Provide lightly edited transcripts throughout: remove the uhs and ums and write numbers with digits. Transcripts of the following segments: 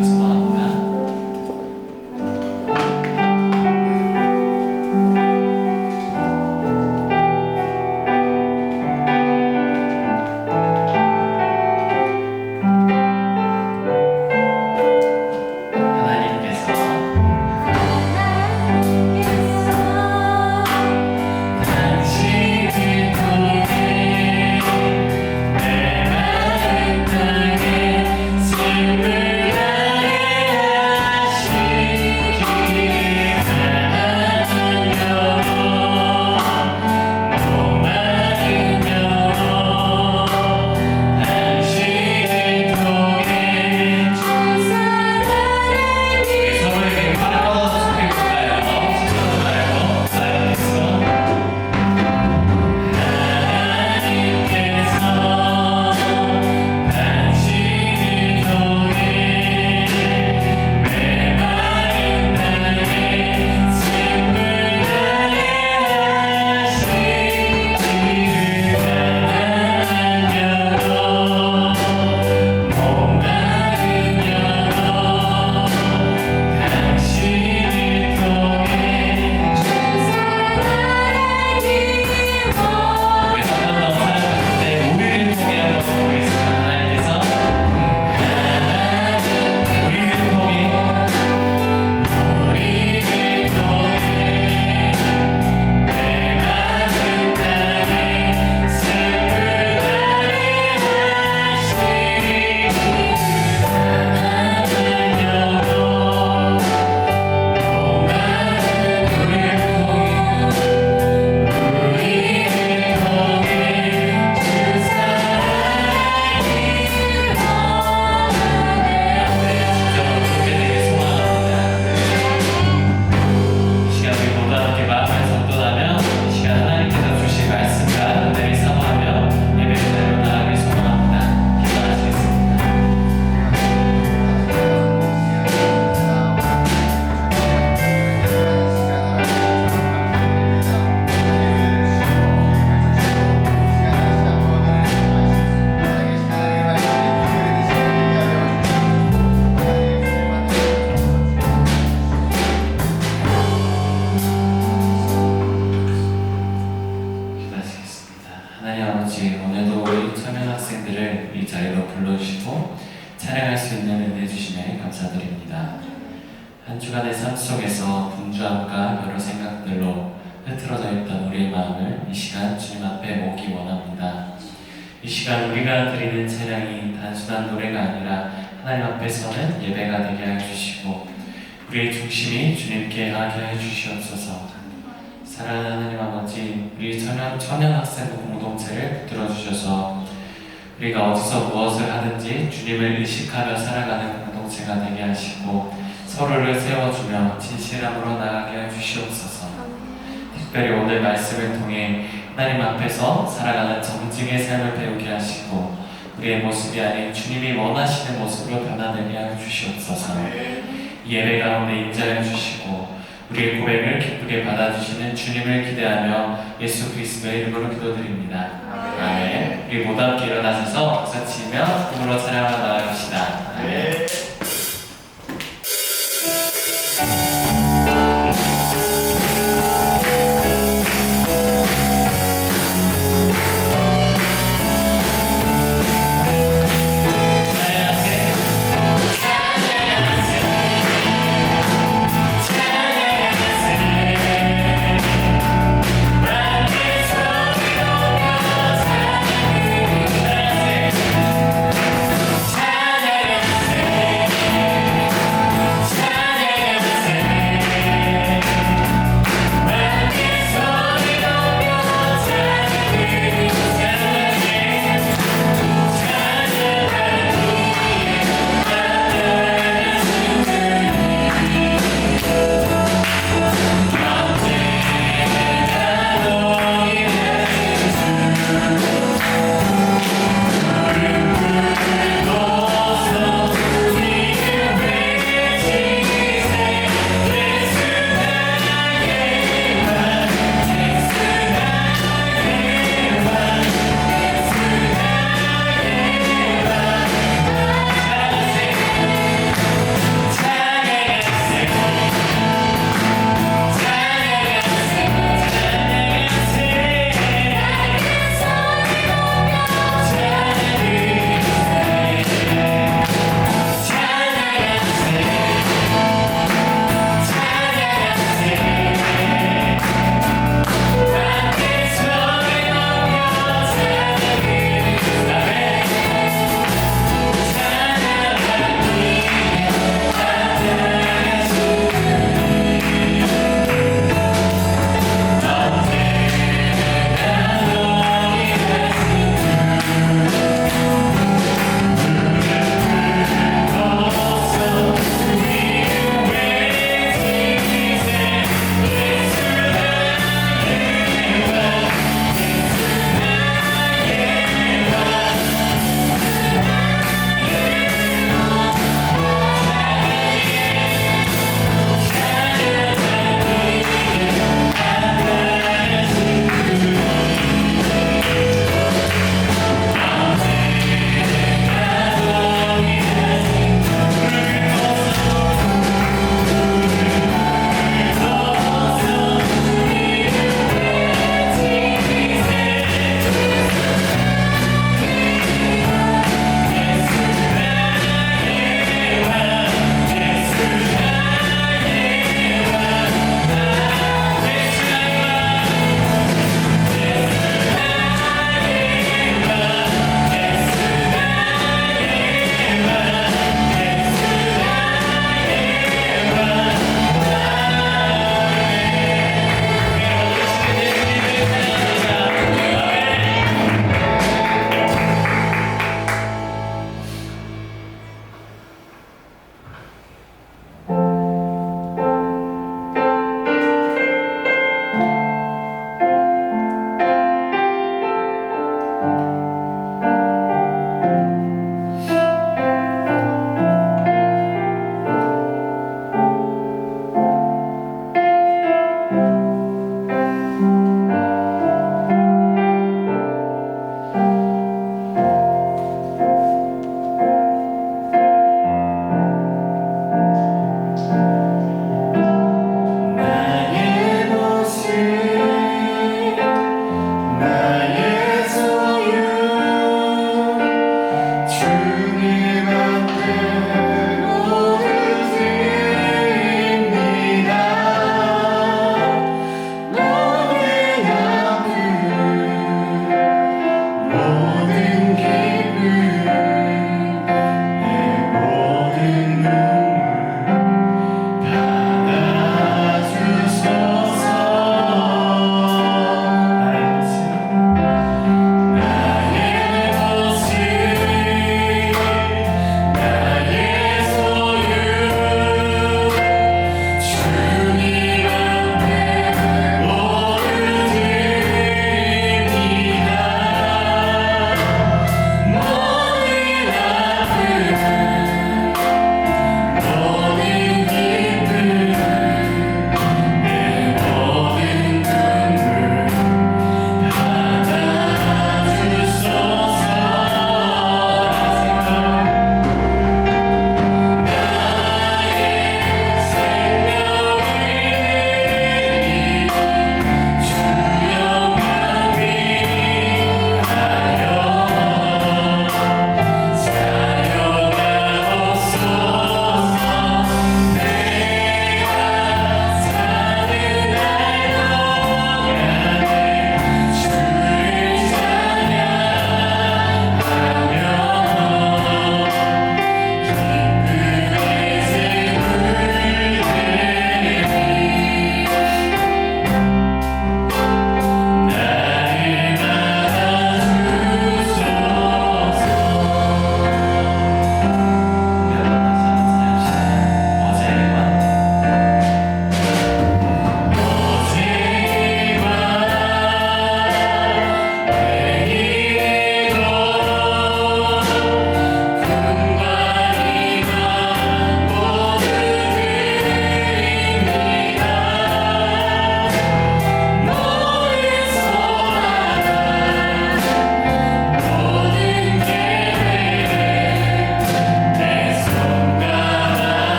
기도하기 소망합니다. 오늘도 우리 청년 학생들을 이 자리로 불러주시고 찬양할 수 있는 은혜 주심에 감사드립니다. 한 주간의 삶 속에서 분주함과 여러 생각들로 흐트러져 있던 우리의 마음을 이 시간 주님 앞에 모으기 원합니다. 이 시간 우리가 드리는 찬양이 단순한 노래가 아니라 하나님 앞에 서는 예배가 되게 해주시고 우리의 중심이 주님께 하게 해주시옵소서. 사랑하는 하나님 아버지, 우리 청년 학생 공동체를 들어주셔서 우리가 어디서 무엇을 하든지 주님을 의식하며 살아가는 공동체가 되게 하시고 서로를 세워주며 진실함으로 나아가게 해주시옵소서. 특별히 오늘 말씀을 통해 하나님 앞에서 살아가는 정직의 삶을 배우게 하시고 우리의 모습이 아닌 주님이 원하시는 모습으로 변화되게 해주시옵소서. 이 예배 가운데 임재해 주시고 우리의 고백을 기쁘게 받아주시는 주님을 기대하며 예수 그리스도의 이름으로 기도드립니다. 아멘. 우리 모두 함께 일어나셔서 박수 치며 꿈으로 찬양하러 나아갑시다. 아멘. 찬양하세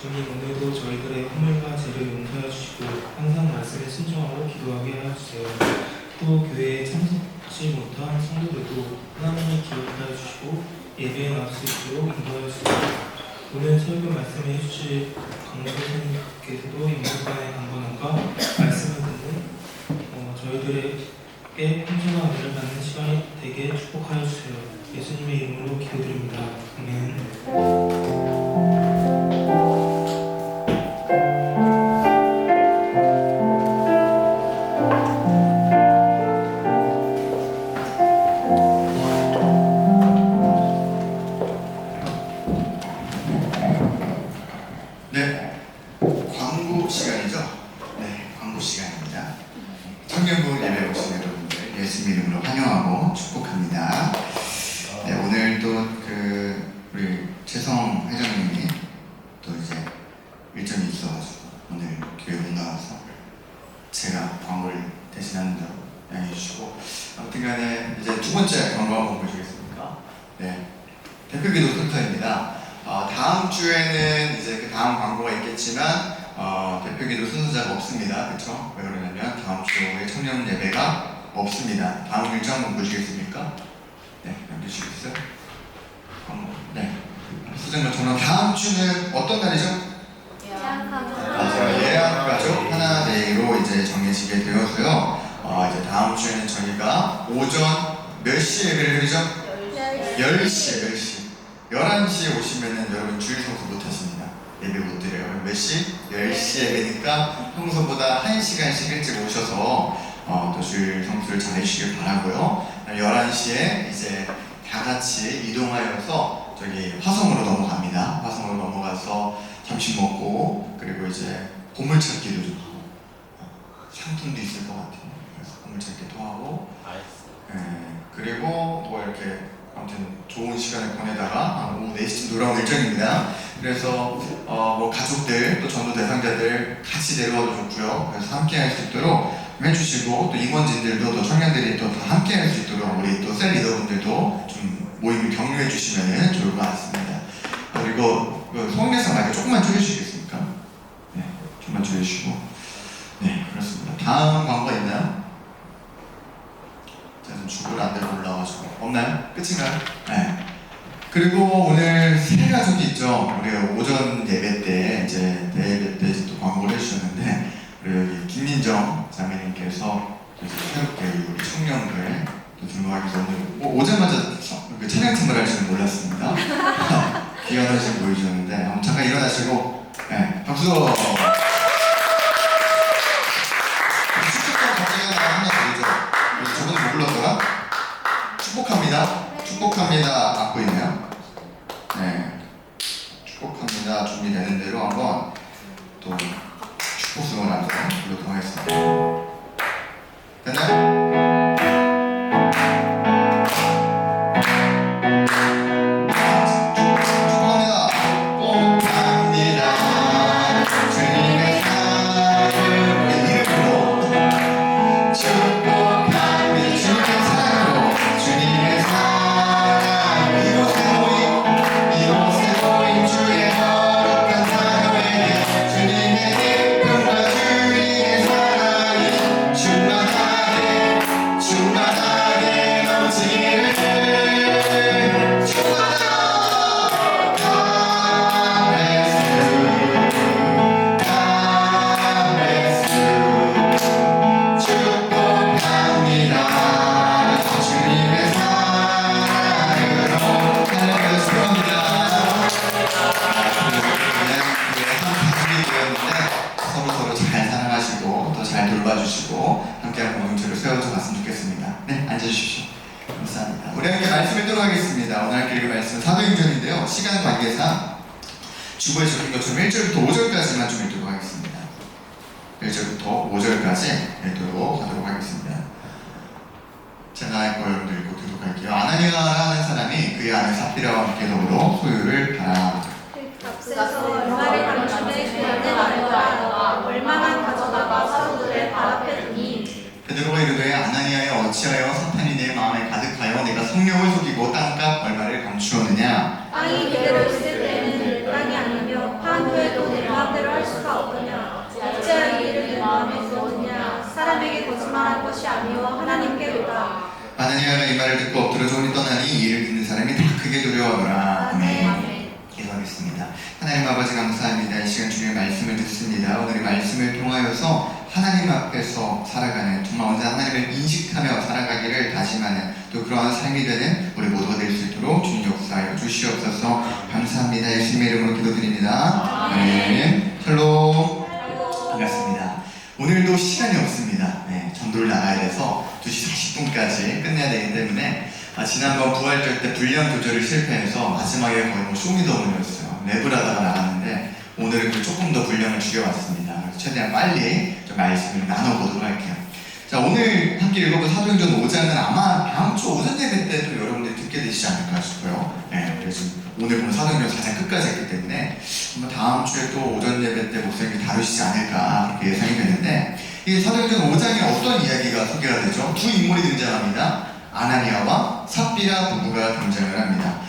주님, 오늘도 저희들의 허물과 죄를 용서해 주시고 항상 말씀에 순종하고 기도하게 하여 주세요. 또 교회에 참석하지 못한 성도들도 하나님이 기억하여 주시고 예배에 나올 수 있도록 인도하여 주세요. 오늘 설교 말씀해 해주실 강도사님께서도 영문관의 강건함과 말씀을 듣는 저희들에게 풍성한 은혜를 받는 시간이 되게 축복하여 주세요. 예수님의 이름으로 기도드립니다. 아멘. 네, 광고 시간이죠? 네, 광고 시간입니다. 청년부 예배 오신 여러분들 예수님 이름으로 환영하고 축복합니다. 네, 오늘 또 우리 최성 회장님이 또 이제 일정이 있어가지고 오늘 교회 못 나와서 제가 광고를 대신한다고 양해해 주시고, 아무튼간에 이제 두 번째 광고 한번 보시겠습니까? 네, 대표기도 센터입니다. 다음 주에는 이제 그 다음 광고가 있겠지만 대표기도 순서자가 없습니다. 그렇죠? 왜 그러냐면 다음 주에 청년 예배가 없습니다. 다음 일정 한번 보시겠습니까? 네, 남겨주시겠어요? 광고. 네. 수정과 전화 다음 주는 어떤 날이죠? 맞아요. 예약가족 하나데이로 이제 정해지게 되어서요. 이제 다음 주에는 저희가 오전 몇 시에 예배를 드리죠? 10시. 11시에 오시면은 여러분 주일 성수 못 하십니다. 예배 못 드려요. 몇 시? 10시 예배니까 평소보다 1시간씩 일찍 오셔서 또 주일 성수를 잘 해주시길 바라고요. 11시에 이제 다 같이 이동하여서 저기 화성으로 넘어갑니다. 화성으로 넘어가서 점심 먹고, 그리고 이제 보물찾기도 좀 하고, 상품도 있을 것 같아요. 그래서 보물찾기도 하고, 그리고 뭐 이렇게 아무튼 좋은 시간을 보내다가 한 오후 4시쯤 돌아온 일정입니다. 그래서 뭐 가족들 또 전도 대상자들 같이 내려와도 좋고요. 그래서 함께 할 수 있도록 해주시고, 또 임원진들도 또 청년들이 또 다 함께 할 수 있도록 우리 또 셀 리더분들도 좀 모임을 격려해 주시면 좋을 것 같습니다. 그리고 성례상 말고 조금만 줄여주시겠습니까? 네, 조금만 줄여주시고. 네, 그렇습니다. 다음 광고가 있나요? 제가 좀 주부를 안 들고 올라와가지고. 없나요? 끝인가요? 네. 그리고 오늘 새 가족이 있죠. 우리 오전 예배 때 이제 대예배 때 또 광고를 해주셨는데, 우리 여기 김민정 자매님께서 새롭게 우리 청년들 또 등록하기 위해서 오늘 오자마자 찬양팀을 할 줄은 몰랐습니다. 귀한 헌신 보여주셨는데, 잠깐 일어나시고, 네, 박수! 축복한 박수가 하나 보이죠? 저번에 뭐 불렀더라? 축복합니다. 축복합니다. 안고 있나요? 네. 축복합니다. 준비되는 대로 한번 또 축복성을 한번 불러도록 하겠습니다. 됐나요? 돌봐주시고 함께하는 공동체를 세워서 갔으면 좋겠습니다. 네, 앉아주십시오. 감사합니다. 우리 함께 말씀 읽도록 하겠습니다. 오늘 함께 읽을 말씀은 사도행전인데요. 시간 관계상 주보에 적힌 것처럼 1절부터 5절까지만 좀 읽도록 하겠습니다. 1절부터 5절까지 읽도록 하도록 하겠습니다. 제가 여러분들 읽고 듣도록 할게요. 아나니아라는 사람이 그의 아내 삽비라와 함께 더불어 소유를 팔아 값에서 얼마를 감춘에 주인의 말을 알아가 얼마만 가져다가 사도들의 발 앞에 두니 베드로가 이르되 아나니아여 어찌하여 사탄이 내 마음에 가득하여 내가 성령을 속이고 땅값 얼마를 감추었느냐. 땅이 그대로 있을 때에는 늘 땅이 아니며 판 후에도 아니요 하나님께로다. 아나니아가 이 말을 듣고 엎드려 종이 떠나니 이를 듣는 사람이 다 크게 두려워하더라. 아멘. 기도하겠습니다. 하나님 아버지 감사합니다. 이 시간 주님의 말씀을 듣습니다. 오늘 이 말씀을 통하여서 하나님 앞에서 살아가는, 정말 언제 하나님을 인식하며 살아가기를 다짐하는 또 그러한 삶이 되는 우리 모두가 될 수 있도록 주님 역사하여 주시옵소서. 감사합니다. 예수님의 이름으로 기도드립니다. 아멘. 샬롬. 반갑습니다. 오늘도 시간이 없습니다. 네, 전도를 나가야 돼서 2시 40분까지 끝내야 되기 때문에 지난번 부활절 때 분량 조절을 실패해서 마지막에 거의 뭐 쇼미더머니였어요. 랩을 하다가 나갔는데 오늘은 조금 더 분량을 줄여왔습니다. 그래서 최대한 빨리 좀 말씀을 나눠보도록 할게요. 자, 오늘 함께 읽어본 사도행전 5장은 아마 다음 주 오전 예배 때도 여러분들이 듣게 되시지 않을까 싶어요. 네, 그래서 오늘 보면 사도행전 가장 끝까지 했기 때문에 아마 다음 주에 또 오전 예배 때 목사님이 다루시지 않을까 그렇게 예상이 되는데, 이 사도행전 5장에 어떤 이야기가 소개가 되죠? 두 인물이 등장합니다. 아나니아와 삽비라 부부가 등장을 합니다.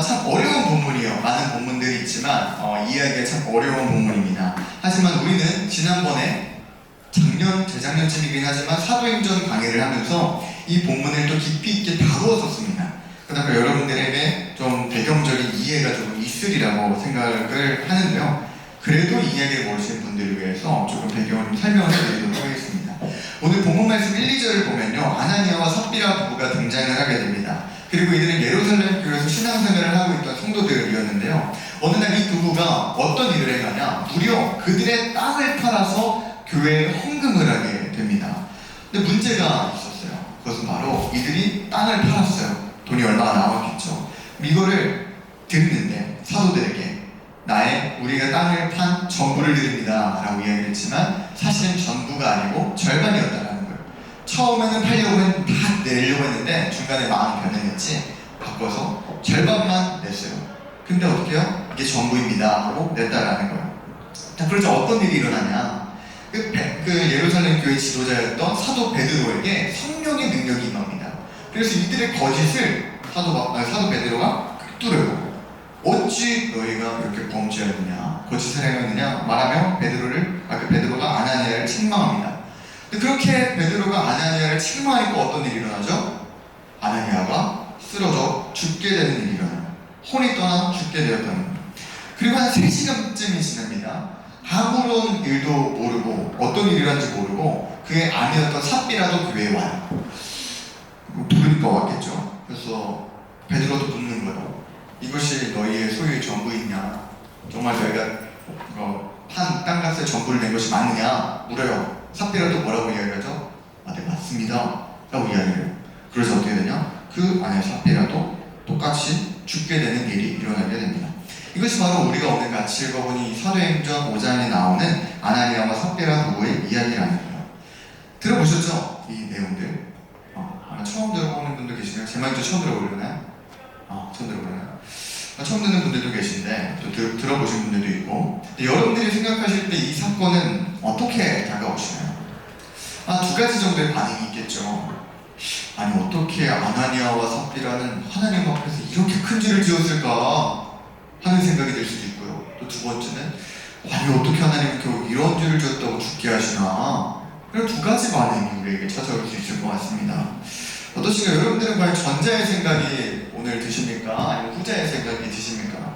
참 어려운 본문이에요. 많은 본문들이 있지만 이야기가 참 어려운 본문입니다. 하지만 우리는 지난번에 재작년쯤이긴 하지만 사도행전 강의를 하면서 이 본문을 또 깊이 있게 다루었었습니다. 그러니까 여러분들에게 좀 배경적인 이해가 좀 있으리라고 생각을 하는데요. 그래도 이 이야기를 모르시는 분들을 위해서 조금 배경을 좀 설명을 해드리도록 하겠습니다. 오늘 본문 말씀 1, 2절을 보면요, 아나니아와 삽비라 부부가 등장을 하게 됩니다. 그리고 이들은 예루살렘 교회에서 신앙생활을 하고 있던 성도들이었는데요. 어느 날 이 부부가 어떤 일을 행하냐, 무려 그들의 땅을 팔아서 교회에 헌금을 하게 됩니다. 근데 문제가 있었어요. 그것은 바로 이들이 땅을 팔았어요. 돈이 얼마나 나왔겠죠. 이거를 듣는데 사도들에게 우리가 땅을 판 전부를 드립니다 라고 이야기를 했지만 사실은 전부가 아니고 절반이었다는 거예요. 처음에는 다 내려고 했는데 중간에 마음이 변했지 바꿔서 절반만 냈어요. 근데 어떻게 해요? 이게 전부입니다 하고 냈다라는 거예요. 자, 그래서 어떤 일이 일어나냐, 그 예루살렘 교회 지도자였던 사도 베드로에게 성령의 능력이 임합니다. 그래서 이들의 거짓을 사도 베드로가 뚫어요. 어찌 너희가 이렇게 범죄하느냐, 거짓을 행하느냐 말하며 베드로가 아나니아를 책망합니다. 근데 그렇게 베드로가 아나니아를 책망하니까 어떤 일이 일어나죠? 아나니아가 쓰러져 죽게 되는 일이 일어나요. 혼이 떠나 죽게 되었다는 거예요. 그리고 한 3시간쯤이 지납니다. 아무런 일도 모르고 어떤 일이 일어난지 모르고 그의 아내였던 삽비라도 교회에 와요. 부르니까 왔겠죠. 그래서 베드로도 묻는 거예요. 이것이 너희의 소유의 전부이냐? 정말 너희가 판 땅값에 전부를 낸 것이 맞느냐? 물어요. 삽비라도 뭐라고 이야기하죠? 네, 맞습니다 라고 이야기해요. 그래서 어떻게 되냐? 그 아내 삽비라도 똑같이 죽게 되는 일이 일어나게 됩니다. 이것이 바로 우리가 오늘 같이 읽어본 이 사도행전 5장에 나오는 아나니아와 삽비라 부부의 이야기라는 거예요. 들어보셨죠? 이 내용들. 처음 들어보는 분도 계시나요? 제 말도 처음 들어보려나요? 처음 들어보나요? 처음 듣는 분들도 계신데 또 들어보신 분들도 있고, 여러분들이 생각하실 때 이 사건은 어떻게 다가오시나요? 두 가지 정도의 반응이 있겠죠. 아니 어떻게 아나니아와 삽비라는 하나님 앞에서 이렇게 큰 죄를 지었을까 하는 생각이 들 수도 있고요. 또 두 번째는 아니 어떻게 하나님이 겨우 이런 죄를 지었다고 죽게 하시나, 이런 두 가지 반응이 우리에게 찾아올 수 있을 것 같습니다. 어떠신가요? 여러분들은 과연 전자의 생각이 오늘 드십니까? 아니면 후자의 생각이 드십니까?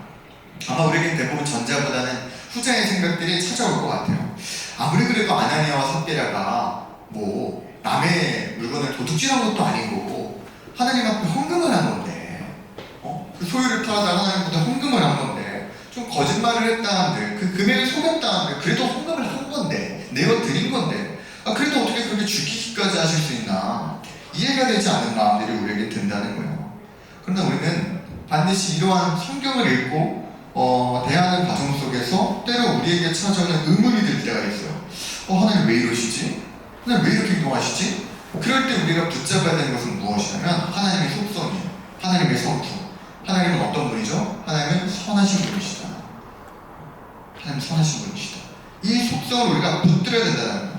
아마 우리에겐 대부분 전자보다는 후자의 생각들이 찾아올 것 같아요. 아무리 그래도 아나니아와 삽비라가 남의 물건을 도둑질한 것도 아니고 하나님 앞에 헌금을 한 건데, 그 소유를 팔아서 하나님보다 헌금을 한 건데, 좀 거짓말을 했다는데, 그 금액을 속였다는데, 그래도 헌금을 한 건데, 내어드린 건데, 그래도 어떻게 그렇게 죽이기까지 하실 수 있나? 이해가 되지 않는 마음들이 우리에게 든다는 거예요. 그러나 우리는 반드시 이러한 성경을 읽고 대하는 과정 속에서 때로 우리에게 찾아오는 의문이 들 때가 있어요. 하나님 왜 이러시지? 하나님 왜 이렇게 행동하시지? 그럴 때 우리가 붙잡아야 되는 것은 무엇이냐면 하나님의 속성이에요. 하나님의 성품. 하나님은 어떤 분이죠? 하나님은 선하신 분이시다. 하나님 선하신 분이시다. 이 속성을 우리가 붙들어야 된다는 거예요.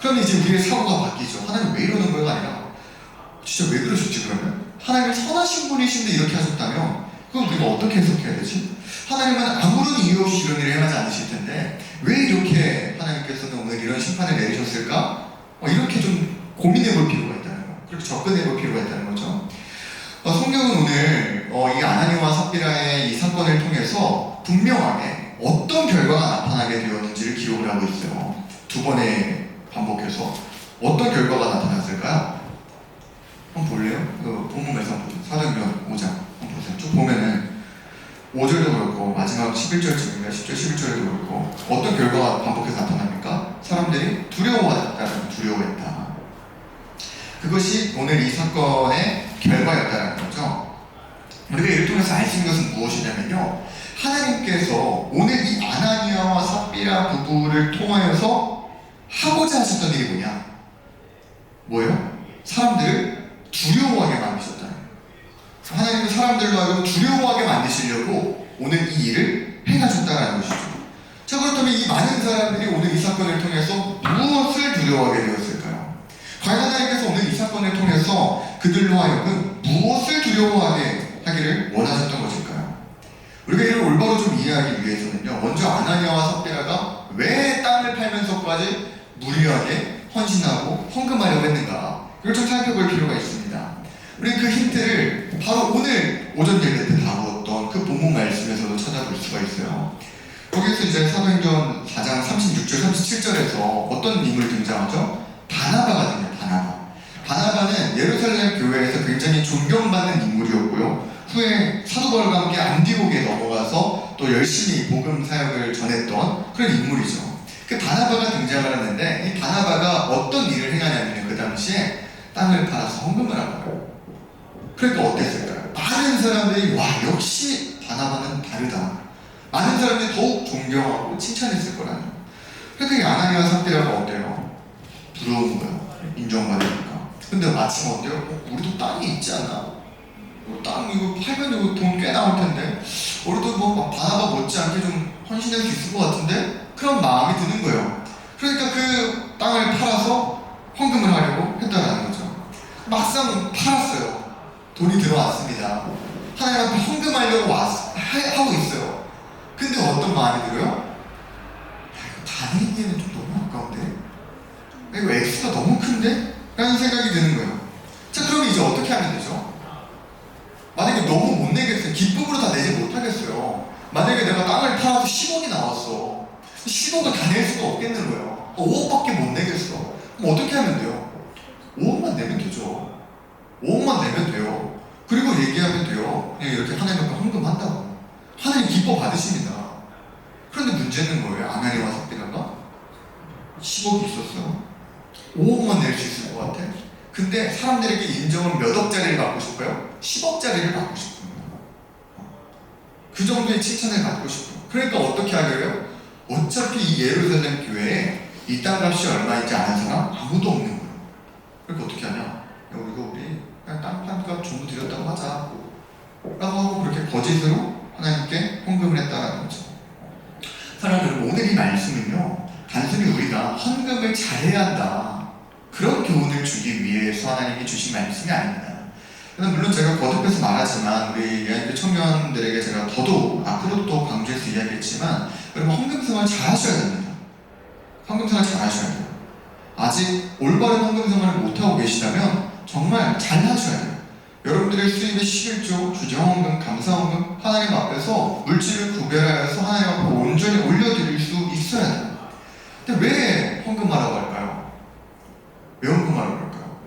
그럼 이제 우리의 사고가 바뀌죠. 하나님 왜 이러는 거가 아니라 진짜 왜 그러셨지 그러면? 하나님은 선하신 분이신데 이렇게 하셨다면 그럼 우리가 어떻게 해석해야 되지? 하나님은 아무런 이유 없이 이런 일을 행하지 않으실 텐데 왜 이렇게 하나님께서는 오늘 이런 심판을 내리셨을까? 이렇게 좀 고민해 볼 필요가 접근해 볼 필요가 있다는 거죠. 성경은 오늘 이 아나니아와 삽비라의 이 사건을 통해서 분명하게 어떤 결과가 나타나게 되었는지를 기록을 하고 있어요. 두 번에 반복해서 어떤 결과가 나타났을까요? 한번 볼래요? 그 본문 말씀 한번 보세요. 사도행전 5장 한번 보세요. 쭉 보면은 5절도 그렇고 마지막 11절쯤인가 10절 11절에도 그렇고 어떤 결과가 반복해서 나타납니까? 사람들이 두려워했다. 그것이 오늘 이 사건의 결과였다는 거죠. 우리가 이를 통해서 알 수 있는 것은 무엇이냐면요, 하나님께서 오늘 이 아나니아와 삽비라 부부를 통하여서 하고자 하셨던 일이 뭐예요? 사람들을 두려워하게 만드셨다는 거예요. 하나님은 사람들로 하여금 두려워하게 만드시려고 오늘 이 일을 행하셨다는 것이죠. 자, 그렇다면 이 많은 사람들이 오늘 이 사건을 통해서 무엇을 두려워하게 되었을까요? 과연 하나님께서 오늘 이 사건을 통해서 그들로 하여금 무엇을 두려워하게 하기를 원하셨던 것일까요? 우리가 이를 올바로 좀 이해하기 위해서는요, 먼저 아나니아와 삽비라가 왜 땅을 팔면서까지 무리하게 헌신하고 헌금하려고 했는가, 이걸 좀 살펴볼 필요가 있습니다. 우리 그 힌트를 바로 오늘 오전 예배 때 다루었던 그 본문 말씀에서도 찾아볼 수가 있어요. 거기서 이제 사도행전 4장 36절 37절에서 어떤 인물이 등장하죠? 바나바가 등장해요. 바나바는 예루살렘 교회에서 굉장히 존경받는 인물이었고요, 후에 사도 바울과 함께 안디옥에 넘어가서 또 열심히 복음 사역을 전했던 그런 인물이죠. 그 바나바가 등장을 하는데, 이 바나바가 어떤 일을 행하냐면 그 당시에 땅을 팔아서 헌금을 한 거예요. 그러니까 어땠을까요? 많은 사람들이 와, 역시 바나바는 다르다. 많은 사람들이 더욱 존경하고 칭찬했을 거라는 거예요. 그러니까 이 아나니아와 삽비라가 어때요? 부러운 거예요. 인정받으니까. 근데 마침 어때요? 우리도 땅이 있지 않아? 땅 이거 팔면 이거 돈 꽤 나올 텐데 우리도 뭐 바나바 못지않게 좀 헌신할 수 있을 것 같은데? 그런 마음이 드는 거예요. 그러니까 그 땅을 팔아서 헌금을 하려고 했다는 거죠. 막상 팔았어요. 돈이 들어왔습니다. 하나님 앞에 헌금하려고 하고 있어요. 근데 어떤 마음이 들어요? 야, 이거 다니기에는 좀 너무 아까운데? 이거 액수가 너무 큰데? 라는 생각이 드는 거예요. 자, 그럼 이제 어떻게 하면 되죠? 만약에 너무 못 내겠어요. 기쁨으로 다 내지 못하겠어요. 만약에 내가 땅을 팔아서 10억이 나왔어. 10억을 다 낼 수가 없겠는 거예요. 5억밖에 못 내겠어. 그럼 어떻게 하면 돼요? 5억만 내면 되죠. 5억만 내면 돼요. 그리고 얘기하면 돼요. 그냥 이렇게 하나님 앞에 헌금한다고. 하나님 기뻐 받으십니다. 그런데 문제는 뭐예요? 아나니아와 삽비라가 10억이 있었어요. 5억만 낼 수 있을 것 같아. 근데 사람들에게 인정은 몇 억짜리를 받고 싶어요? 10억짜리를 받고 싶어요. 그 정도의 칭찬을 받고 싶어요. 그러니까 어떻게 하려고요? 어차피 이 예루살렘 교회에 이 땅값이 얼마인지 아는 사람 아무도 없는 거예요. 그러니까 어떻게 하냐? 야, 우리 그냥 땅값 전부 드렸다고 하자 라고 하고 그렇게 거짓으로 하나님께 헌금을 했다는 거죠. 사랑하는 여러분, 오늘 이 말씀은요, 단순히 우리가 헌금을 잘해야 한다, 그런 교훈을 주기 위해서 하나님이 주신 말씀이 아닙니다. 물론 제가 거듭해서 말하지만 우리 예한교 청년들에게 제가 더더욱 앞으로 또 강조해서 이야기했지만, 여러분 헌금생활 잘 하셔야 됩니다. 헌금생활 잘 하셔야 돼요. 아직 올바른 헌금생활을 못하고 계시다면 정말 잘 하셔야 돼요. 여러분들의 수입의 11조, 주정헌금, 감사헌금 하나님 앞에서 물질을 구별하여서 하나님 앞에 온전히 올려드릴 수 있어야 돼요. 근데 왜 헌금하라고 할까요? 왜 헌금하라고 할까요?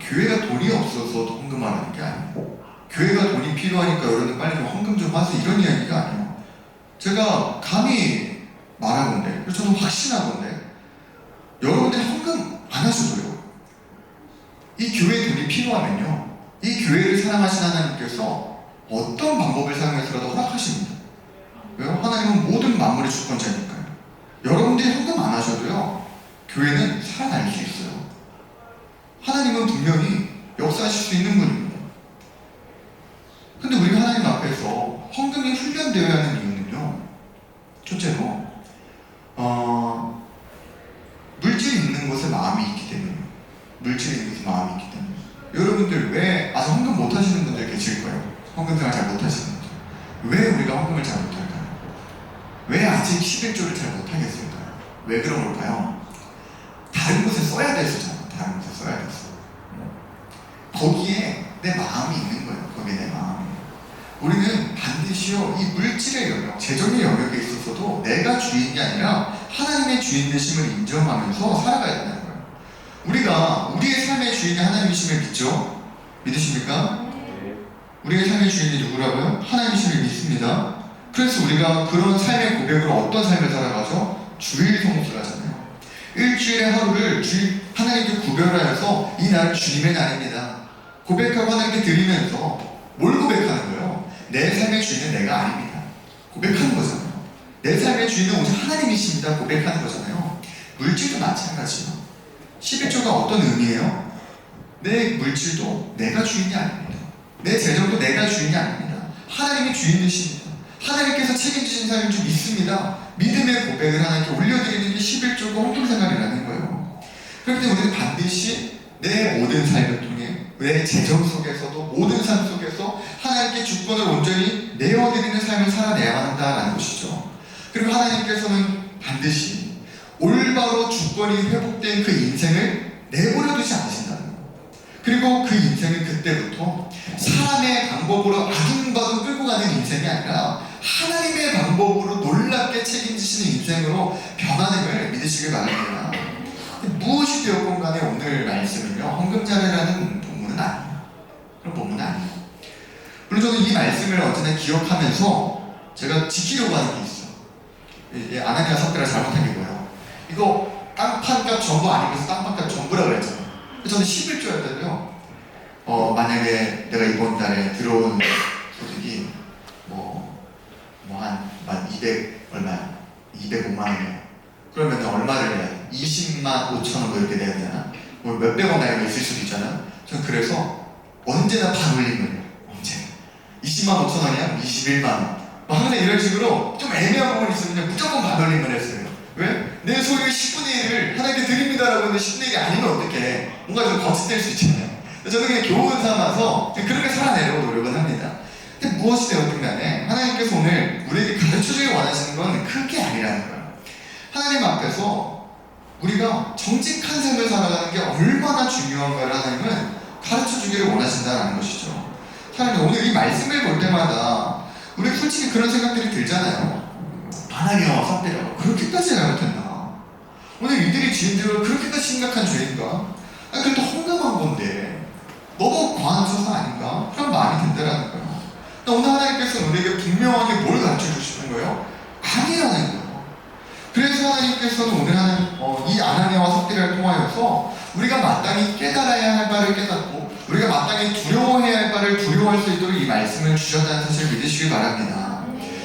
교회가 돈이 없어서 헌금하라는 게 아니에요. 교회가 돈이 필요하니까 여러분들 빨리 좀 헌금 좀 하세요, 이런 이야기가 아니에요. 제가 감히 말하건대, 그리고 저는 확신하건대, 여러분들이 헌금 안 하셔도요, 이 교회에 돈이 필요하면요, 이 교회를 사랑하신 하나님께서 어떤 방법을 사용해서라도 허락하십니다. 왜요? 하나님은 모든 만물의 주권자니까요. 여러분들이 헌금 안 하셔도요, 교회는 살아날 수 있어요. 하나님은 분명히 역사하실 수 있는 분입니다. 근데 우리가 하나님 앞에서 헌금이 훈련되어야 하는 이유는요, 첫째로 물질이 있는 곳에 마음이 있기 때문이에요. 물질이 있는 곳에 마음이 있기 때문에. 여러분들 왜 아직 헌금 못 하시는 분들 계실 거예요. 헌금 생활 잘 못 하시는 분들. 왜 우리가 헌금을 잘 못할까요? 왜 아직 11조를 잘 못하겠을까요? 왜 그런 걸까요? 다른 곳에 써야 돼서잖아. 다른 곳에 써야 돼서. 거기에 내 마음이 있는 거예요. 거기에 내 마음이. 우리는 반드시요 이 물질의 영역, 재정의 영역에 있어서도 내가 주인이 아니라 하나님의 주인 되심을 인정하면서 살아가야 된다는 거예요. 우리가 우리의 삶의 주인이 하나님이심을 믿죠? 믿으십니까? 우리의 삶의 주인이 누구라고요? 하나님이심을 믿습니다. 그래서 우리가 그런 삶의 고백으로 어떤 삶을 살아가죠? 주일 성수를 하잖아요. 일주일의 하루를 하나님께 구별하여서 이 날은 주님의 날입니다. 고백하고 하나님께 드리면서 뭘 고백하는 거예요? 내 삶의 주인은 내가 아닙니다. 고백하는 거잖아요. 내 삶의 주인은 오직 하나님이십니다. 고백하는 거잖아요. 물질도 마찬가지예요. 11조가 어떤 의미예요? 내 물질도 내가 주인이 아닙니다. 내 재정도 내가 주인이 아닙니다. 하나님이 주인 되십니다. 하나님께서 책임지신 삶을 좀 믿습니다. 믿음의 고백을 하나님께 올려드리는 게 11조가 헌금생활이라는 거예요. 그렇기 때문에 우리는 반드시 내 모든 삶을 통해 내 재정 속에서도 모든 삶 속에서 하나님께 주권을 온전히 내어드리는 삶을 살아내야 한다는 것이죠. 그리고 하나님께서는 반드시 올바로 주권이 회복된 그 인생을 내버려 두지 않으신다는 거예요. 그리고 그 인생은 그때부터 사람의 방법으로 아둥바둥 끌고 가는 인생이 아니라 하나님의 방법으로 놀랍게 책임지시는 인생으로 변하는 걸 믿으시길 바랍니다. 무엇이 되었건 간에 오늘 말씀은요, 헌금자례라는 본문은 아니에요. 그런 본문은 아니에요. 물론 저는 이 말씀을 언제나 기억하면서 제가 지키려고 하는 게 있어요. 이게 아나니아 삽비라 잘못한 게 뭐예요? 이거 땅판값 전부 아니면서 땅판값 전부라고 했잖아요. 저는 11조였거든요. 만약에 내가 이번 달에 들어온 소득이 한 200 얼마야? 205만 원이야. 그러면 얼마를 내야 돼? 20만 5천 원 뭐 이렇게 내야 되나? 뭐 몇백 원 나이가 있을 수도 있잖아. 전 그래서 언제나 반올림을 해요. 언제나 20만 5천 원이야? 21만 원. 항상 이런 식으로 좀 애매한 부분이 있으면 무조건 반올림을 했어요. 왜? 내 소유의 10분의 1을 하나님께 드립니다라고 했는데 10분의 1이 아니면 어떡해? 뭔가 좀 거짓될 수 있잖아요. 저는 그냥 교훈 삼아서 그렇게 살아내려고 노력을 합니다. 근데 무엇이 되었든 간에 하나님께서 오늘 우리에게 가르쳐주길 원하시는 건 크게 아니라는 거예요. 하나님 앞에서 우리가 정직한 삶을 살아가는 게 얼마나 중요한가를 하나님은 가르쳐주기를 원하신다는 것이죠. 하나님 오늘 이 말씀을 볼 때마다 우리 솔직히 그런 생각들이 들잖아요. 아나니아와 삽비라가 그렇게까지 잘못했나? 오늘 이들이 주인들을 그렇게까지 심각한 죄인가? 그래도 헌금한 건데 너무 과한 수사 아닌가? 그런 마음이 든다라는 거예요. 오늘 하나님께서 우리에게 분명하게 뭘 가르쳐주고 싶은 거예요? 아니라는 거예요. 그래서 하나님께서는 오늘 이 아나니아와 삽비라를 통하여서 우리가 마땅히 깨달아야 할 바를 깨닫고 우리가 마땅히 두려워해야 할 바를 두려워할 수 있도록 이 말씀을 주셨다는 사실을 믿으시길 바랍니다.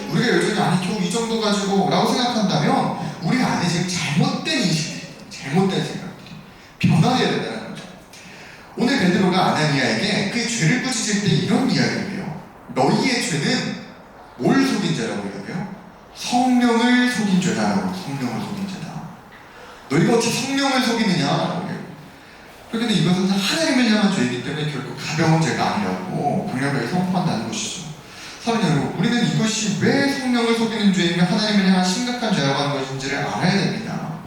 우리가 여전히 아니 겨우 이 정도 가지고 라고 생각한다면 우리 안에 지금 잘못된 인식들이 잘못된 생각들이 변화해야 된다는 거죠. 오늘 베드로가 아나니아에게 그 죄를 꾸짖을 때 이런 이야기를 해요. 너희의 죄는 뭘 속인 죄라고 얘기해요? 성령을 속인 죄다라고. 성령을 속인 죄다. 너희가 어찌 성령을 속이느냐? 그런데 이것은 하나님을 향한 죄이기 때문에 결코 가벼운 죄가 아니라고 강력하게 선포한다는 것이죠. 사랑하는 여러분, 우리는 이것이 왜 성령을 속이는 죄이며 하나님을 향한 심각한 죄라고 하는 것인지를 알아야 됩니다.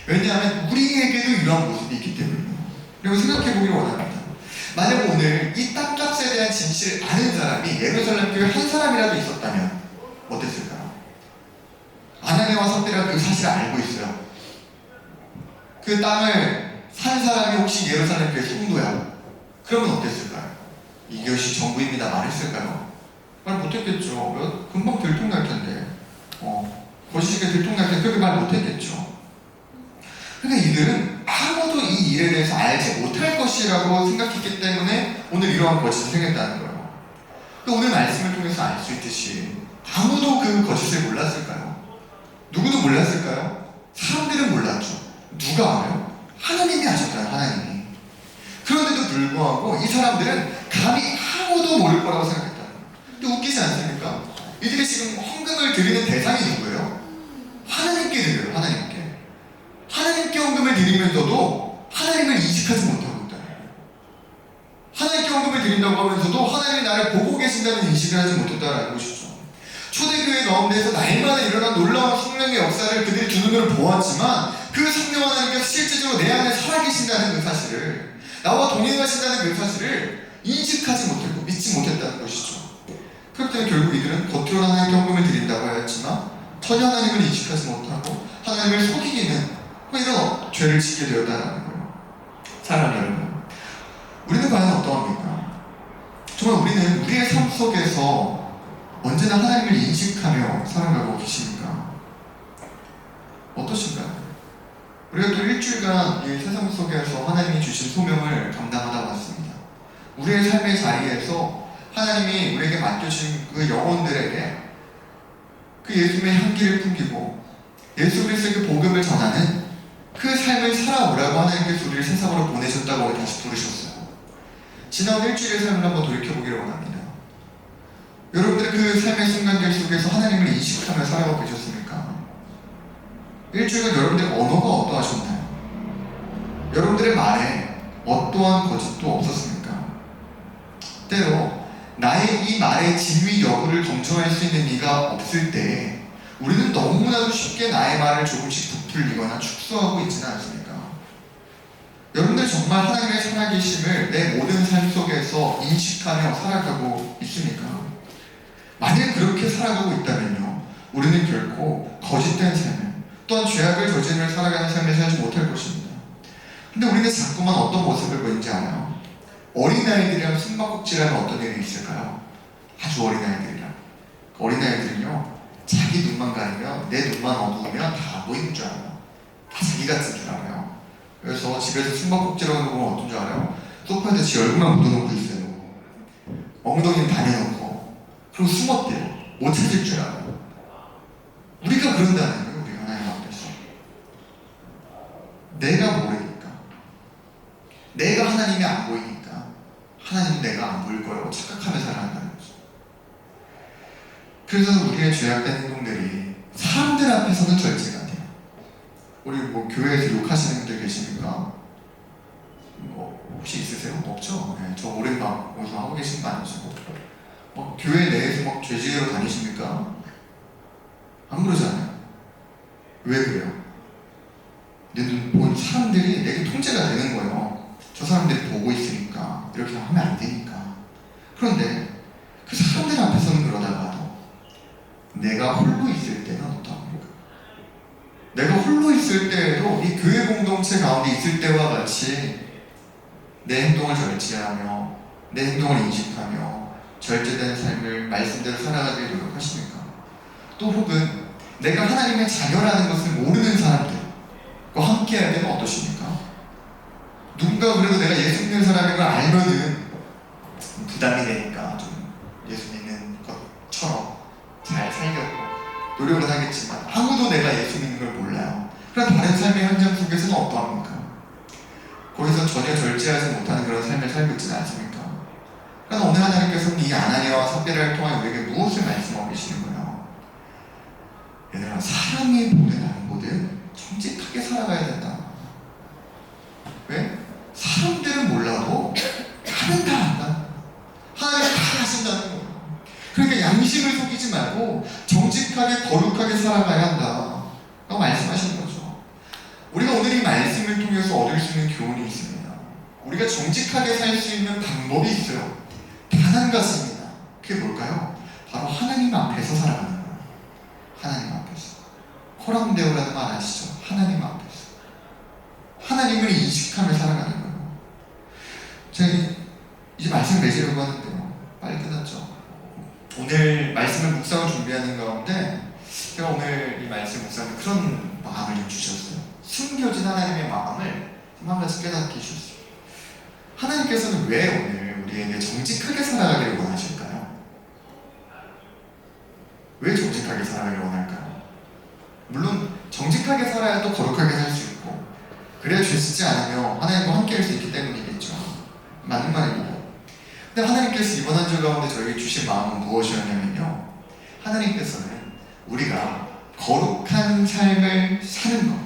왜냐하면 우리에게도 이러한 모습이 있기 때문이에요. 그리고 생각해보기를 원합니다. 만약 오늘 이 땅값에 대한 진실을 아는 사람이 예루살렘 교회 한 사람이라도 있었다면 어땠을까요? 아나니아와 삽비라가 그 사실을 알고 있어요. 그 땅을 산 사람이 혹시 예루살렘 교회 성도야. 그러면 어땠을까요? 이것이 전부입니다 말했을까요? 말 못했겠죠. 금방 들통날 텐데. 거시기가 들통날 텐데 그렇게 말 못했겠죠. 그러니까 이들은 아무도 이 일에 대해서 알지 못할 것이라고 생각했기 때문에 오늘 이러한 거짓이 생겼다는 거예요. 오늘 말씀을 통해서 알 수 있듯이 아무도 그 거짓을 몰랐을까요? 누구도 몰랐을까요? 사람들은 몰랐죠. 누가 알아요? 하나님이 아셨잖아요. 하나님이. 그런데도 불구하고 이 사람들은 감히 아무도 모를 거라고 생각했다는 거예요. 근데 웃기지 않습니까? 이들이 지금 헌금을 드리는 대상이 누구예요? 하나님께 드려요. 하나님께. 하나님께 헌금을 드리면서도 하나님을 인식하지 못하고 있다는 거예요. 하나님께 헌금을 드린다고 하면서도 하나님이 나를 보고 계신다는 인식을 하지 못했다는 것이죠. 초대교회 가운데서 날마다 일어난 놀라운 성령의 역사를 그들이 두 눈으로 보았지만 그 성령 하나님께서 실제적으로 내 안에 살아계신다는 그 사실을 나와 동행하신다는 그 사실을 인식하지 못했고 믿지 못했다는 것이죠. 그렇기 때문에 결국 이들은 겉으로 하나님께 헌금을 드린다고 하였지만 전혀 하나님을 인식하지 못하고 하나님을 속이기는 이런 죄를 짓게 되었다는 거예요. 사랑하는 여러분, 우리는 과연 어떠합니까? 정말 우리는 우리의 삶 속에서 언제나 하나님을 인식하며 살아가고 계십니까? 어떠신가요? 우리가 또 일주일간 이 세상 속에서 하나님이 주신 소명을 감당하다 왔습니다. 우리의 삶의 자리에서 하나님이 우리에게 맡겨주신 그 영혼들에게 그 예수님의 향기를 풍기고 예수 그리스도의 복음을 전하는 그 삶을 살아오라고 하나님께서 우리를 세상으로 보내셨다고 다시 부르셨어요. 지난 일주일의 삶을 한번 돌이켜보기를 원합니다. 여러분들 그 삶의 순간들 속에서 하나님을 인식하며 살아가고 계셨습니까? 일주일간 여러분들의 언어가 어떠하셨나요? 여러분들의 말에 어떠한 거짓도 없었습니까? 때로 나의 이 말의 진위 여부를 검증할 수 있는 이가 없을 때 우리는 너무나도 쉽게 나의 말을 조금씩 부풀리거나 축소하고 있지는 않습니까? 여러분들 정말 하나님의 살아계심을 내 모든 삶 속에서 인식하며 살아가고 있습니까? 만약 그렇게 살아가고 있다면요, 우리는 결코 거짓된 삶을 또한 죄악을 저지르며 살아가는 삶을 살지 못할 것입니다. 근데 우리는 자꾸만 어떤 모습을 보이는지 알아요? 어린아이들이랑 숨바꼭질하면 어떤 일이 있을까요? 아주 어린아이들이랑. 어린아이들은요, 자기 눈만 가리면, 내 눈만 어두우면 다 보이는 줄 알아요. 다 자기 같은 줄 알아요. 그래서 집에서 숨바꼭질하는 거 보면 어떤 줄 알아요? 소파에서 지 얼굴만 묻어놓고 있어요. 엉덩이는 다 내놓고. 그리고 숨었대요. 못 찾을 줄 알아요. 우리가 그런다는 거예요. 우리가 하나님 앞에서. 내가 모르니까. 내가 하나님이 안 보이니까 하나님은 내가 안 보일 거라고 착각하며 살아간다는 거죠. 그래서 우리의 죄악된 행동들이 사람들 앞에서는 절제가 돼요. 우리 뭐 교회에서 욕하시는 분들 계십니까? 혹시 있으세요? 없죠? 네, 저 오랜 방송에서 하고 계신 거 아니시고 교회 내에서 막 죄지으러 다니십니까? 안 그러잖아요. 왜 그래요? 내 눈 보는 사람들이 내게 통제가 되는 거예요. 저 사람들이 보고 있으니까 이렇게 하면 안 되니까. 그런데 그 사람들 앞에서는 그러다가도 내가 홀로 있을 때는 어떠합니까? 내가 홀로 있을 때에도 이 교회 공동체 가운데 있을 때와 같이 내 행동을 절제하며 내 행동을 인식하며 절제된 삶을 말씀대로 살아가기 위해 노력하십니까? 또 혹은 내가 하나님의 자녀라는 것을 모르는 사람들과 함께 할 때는 어떠십니까? 누군가 그래도 내가 예수 믿는 사람인 걸 알면은 부담이 되니까 좀 예수 믿는 것처럼 잘 살려고 노력을 하겠지만 아무도 내가 예수 믿는 걸 몰라요. 그럼 다른 삶의 현장 속에서는 어떠합니까? 거기서 전혀 절제하지 못하는 그런 삶을 살고 있지는 않습니까? 그러나 오늘 하나님께서는 이 아나니아와 삽비라를 통해 우리에게 무엇을 말씀하고 계시는 거예요? 얘들아, 사람이 보는 안 보든 정직하게 살아가야 된다. 왜? 사람들은 몰라도 하는 다 안다. 하나님은 다 하신다는 거예요. 그러니까 양심을 속이지 말고 정직하게 거룩하게 살아가야 한다 라고 말씀하시는 거죠. 우리가 오늘 이 말씀을 통해서 얻을 수 있는 교훈이 있습니다. 우리가 정직하게 살 수 있는 방법이 있어요. 단 한 가지입니다. 그게 뭘까요? 바로 하나님 앞에서 살아가는 거예요. 하나님 앞에서. 호랑대오라는 말 아시죠? 하나님 앞에서. 하나님을 인식하며 살아가는 거예요. 제가 이제 말씀 맺으려고 하는데요. 빨리 끝났죠. 오늘 말씀을 묵상을 준비하는 가운데 제가 오늘 이 말씀 묵상에 그런 마음을 좀 주셨어요. 숨겨진 하나님의 마음을 좀 한 가지 깨닫게 해주셨어요. 하나님께서는 왜 오늘 우리에게 정직하게 살아가기를 원하실까요? 왜 정직하게 살아가기를 원할까요? 물론 정직하게 살아야 또 거룩하게 살 수 있고 그래야 죄 짓지 않으며 하나님과 함께 할 수 있기 때문이겠죠. 맞는 말입니다. 근데 하나님께서 이번 한 주 가운데 저에게 주신 마음은 무엇이었냐면요, 하나님께서는 우리가 거룩한 삶을 사는 것,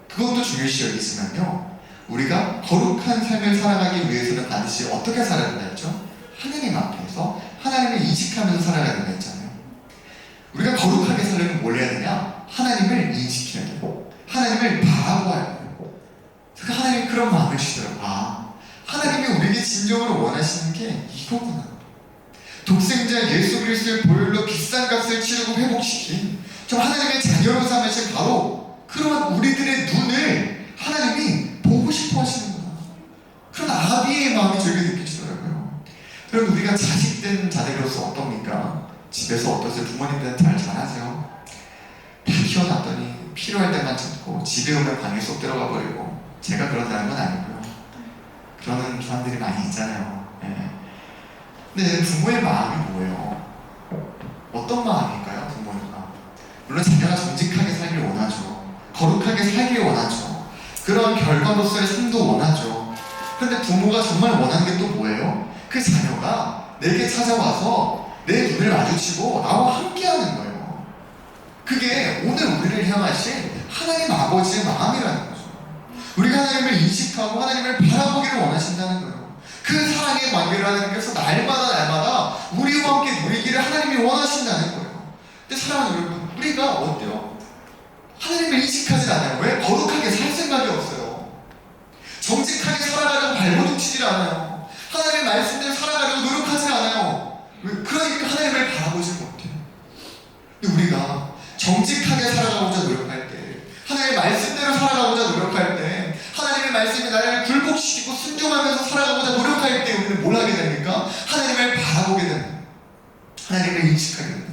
그것도 중요시 여기지만요, 우리가 거룩한 삶을 살아가기 위해서는 반드시 어떻게 살아야 된다 했죠? 하나님 앞에서 하나님을 인식하면서 살아가야 된다 했잖아요. 우리가 거룩하게 살려면 뭘 해야 되냐? 하나님을 인식해야 돼요. 하나님을 바라보아야 돼요. 그러니까 하나님이 그런 마음을 주시더라고요. 하나님 원하시는 게 이거구나. 독생자 예수 그리스도의 보혈로 비싼 값을 치르고 회복시킨 좀 하나님의 자녀로 삼으신 바로 그런 우리들의 눈을 하나님이 보고 싶어 하시는구나. 그런 아비의 마음이 저에게 느껴지더라고요. 여러분, 우리가 자식된 자들로서 어떻습니까? 집에서 어떠세요? 부모님들은 잘 잘하세요? 다 키워놨더니 필요할 때만 찾고 집에 오면 방에 쏙 들어가 버리고. 제가 그런다는 건 아니고요. 그러는 사람들이 많이 있잖아요. 네. 근데 부모의 마음이 뭐예요? 어떤 마음일까요? 부모의 마음. 물론 자녀가 정직하게 살길 원하죠. 거룩하게 살길 원하죠. 그런 결과로서의 삶도 원하죠. 그런데 부모가 정말 원하는 게 또 뭐예요? 그 자녀가 내게 찾아와서 내 눈을 마주치고 나와 함께하는 거예요. 그게 오늘 우리를 향하신 하나님 아버지의 마음이라는 거죠. 우리가 하나님을 인식하고 하나님을 바라보기를 원하신다는 거예요. 그 사랑의 관계를 하나님께서 날마다 우리와 함께 누리기를 하나님이 원하신다는 거예요. 근데 사랑하는 여러분, 우리가 어때요? 하나님을 인식하지 않아요. 왜? 거룩하게 살 생각이 없어요. 정직하게 살아가려고 발버둥치질 않아요. 하나님의 말씀대로 살아가려고 노력하지 않아요. 그러니까 하나님을 바라보지 못해요. 근데 우리가 정직하게 살아가고자 노력할 때, 하나님의 말씀대로 살아가고자 노력할 때, 하나님의 말씀이 나를 굴복시키고 순종하면서 살아가고자 노력할 때 우리는 뭘 하게 됩니까? 하나님을 바라보게 됩니다. 하나님을 인식하게 됩니다.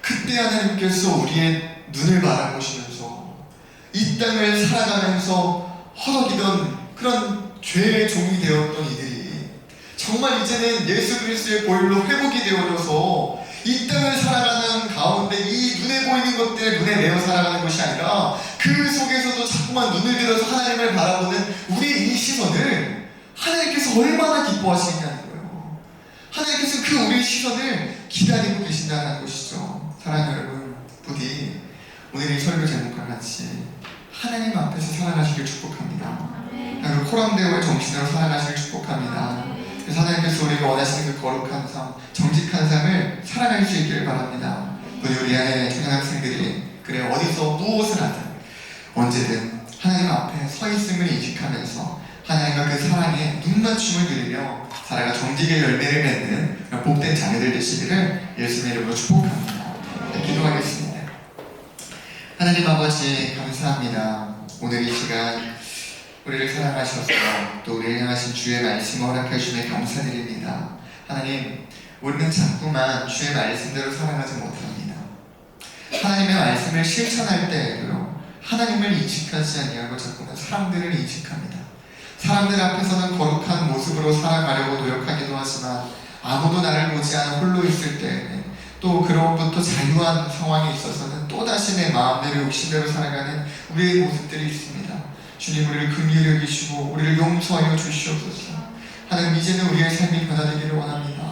그때 하나님께서 우리의 눈을 바라보시면서 이 땅을 살아가면서 허덕이던 그런 죄의 종이 되었던 이들이 정말 이제는 예수 그리스도의 보혈로 회복이 되어져서 이 땅을 살아가는 가운데 이 눈에 보이는 것들을 눈에 내어 살아가는 것이 아니라 그 속에서도 자꾸만 눈을 들어서 하나님을 바라보는 우리의 이 시선을 하나님께서 얼마나 기뻐하시느냐는 거예요. 하나님께서 그 우리의 시선을 기다리고 계신다는 것이죠. 사랑하는 여러분, 부디 오늘 이 설교 제목과 같이 하나님 앞에서 살아가시길 축복합니다. 그 코람데오의 정신으로 살아가시길 축복합니다. 그래서 하나님께서 우리가 원하시는 그 거룩한 삶, 정직한 삶을 살아갈 수 있기를 바랍니다. 우리 안에 초등학생들이 그래 어디서 무엇을 하든 언제든 하나님 앞에 서 있음을 인식하면서 하나님과 그 사랑에 눈맞춤을 드리며 살아가 정직의 열매를 맺는 그런 복된 자녀들 되시기를 예수님의 이름으로 축복합니다. 네, 기도하겠습니다. 하나님 아버지 감사합니다. 오늘 이 시간 우리를 사랑하셔서 또 우리를 향하신 주의 말씀을 허락해 주시며 감사드립니다. 하나님, 우리는 자꾸만 주의 말씀대로 살아가지 못합니다. 하나님의 말씀을 실천할 때에도요, 하나님을 인식하지 아니하고 자꾸만 사람들을 인식합니다. 사람들 앞에서는 거룩한 모습으로 살아가려고 노력하기도 하지만 아무도 나를 보지 않아 홀로 있을 때에는 또 그로부터 자유한 상황에 있어서는 또다시 내 마음대로 욕심대로 살아가는 우리의 모습들이 있습니다. 주님, 우리를 긍휼히 여기시고 우리를 용서하여 주시옵소서. 하나님, 이제는 우리의 삶이 변화되기를 원합니다.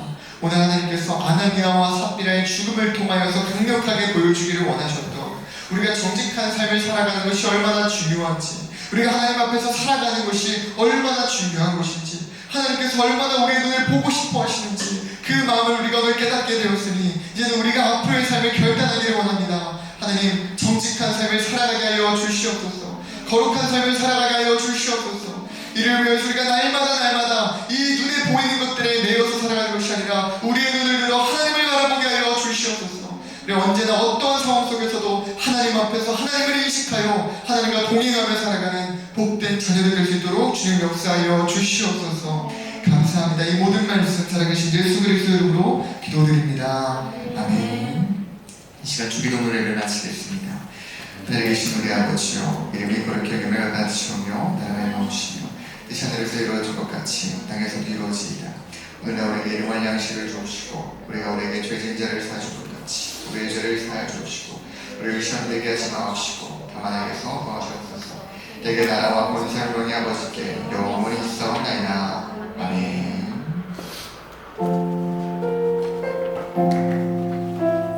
오늘 하나님께서 아나니아와 삽비라의 죽음을 통하여서 강력하게 보여주기를 원하셨던 우리가 정직한 삶을 살아가는 것이 얼마나 중요한지, 우리가 하나님 앞에서 살아가는 것이 얼마나 중요한 것인지, 하나님께서 얼마나 우리의 눈을 보고 싶어 하시는지 그 마음을 우리가 오늘 깨닫게 되었으니 이제는 우리가 앞으로의 삶을 결단하기를 원합니다. 하나님, 정직한 삶을 살아가게 하여 주시옵소서. 거룩한 삶을 살아가게 하여 주시옵소서. 이를 위해서 우리가 날마다 이 눈에 보이는 것들에 매여서 살아가는 것이 아니라 우리의 눈을 들어 하나님을 바라보게 하여 주시옵소서. 우리 언제나 어떠한 상황 속에서도 하나님 앞에서 하나님을 인식하여 하나님과 동행하며 살아가는 복된 자녀들 될 수 있도록 주님 역사하여 주시옵소서. 감사합니다. 이 모든 말씀 살아계신 예수 그리스도 이름으로 기도드립니다. 아멘. 이 시간 주기도 노래를 마치겠습니다. 하늘에 계신 우리 아버지여, 이름이 거룩히 여김을 받으시오며 나라가 임하옵시며 뜻이 하늘에서 이루어진 것 같이 땅에서도 이루어지이다. 오늘날 우리에게 일용할 양식을 주옵시고 우리가 우리에게 죄진 자를 사하신 것 같이 우리의 죄를 사하여 주옵시고 우리를 시험에 들게 하지 마옵시고 다만 악에서 구하시옵소서. 내게 나라와 권세 영광이 아버지께 영원히 있사옵나이다. 아멘.